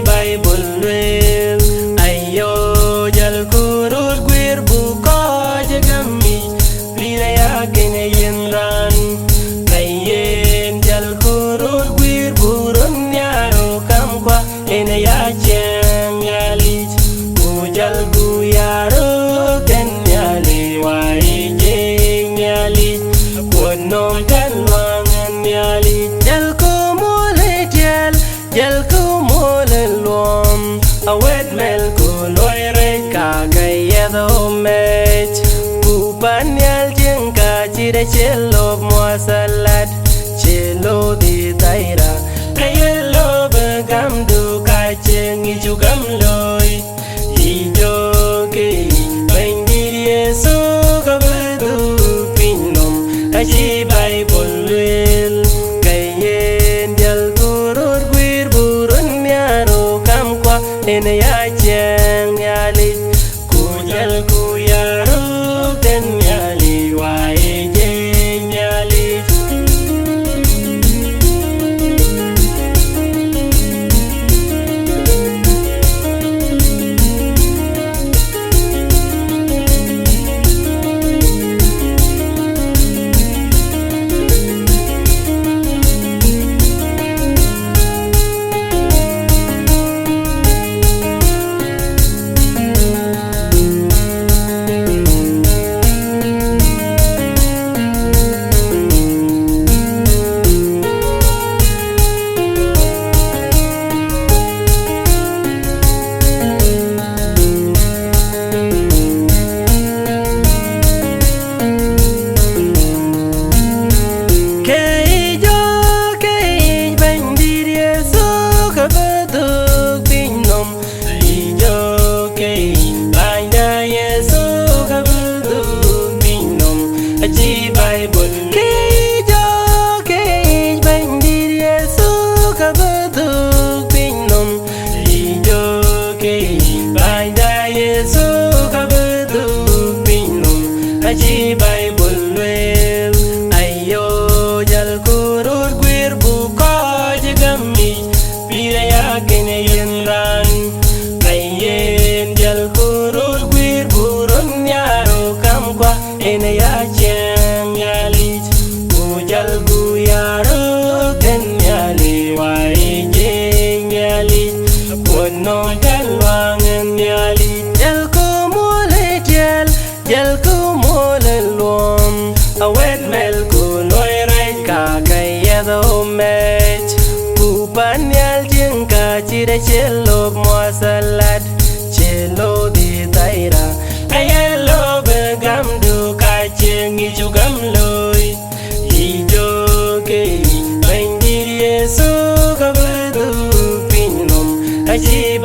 Bible well ayo jal kurut gwir buko jagami lila yakin yen ran kayen jal kurut gwir burun yaro kam kwa ene ya chen yali ujal gu yaro ken yali wai jeng yali wonom kan wangan yali jal ko mole jal ko mole lom awet mel ko loire ka gayado met kupan yal jeng ka chire chelo muasalat chelo di taira kayelo begam du ka cheng ichu gam loy ijo ke bangir yesu ka bedu pinom kaji Bible wel kayen jal kurut gwir burun yaro kam kwa ene ya cheng yali kujal ku yaro ten yali wae jeng yali Kaji Bible well ayo jal kurut gwir buko jagami pila yakin yen ran kayen jal kurut gwir burun yaro kam kwa ene ya chen yali ujal gu yaro ten yali wai jeng yali wono kan wangen yali jal ko mole jal ko awet mel ko loire ka kayado met kupan yal jeng ka chire chelo muasalat chelo di taira kayelo begam du ka cheng ichu gam loy ijo ke bangir yesu ka bedu pinom kaji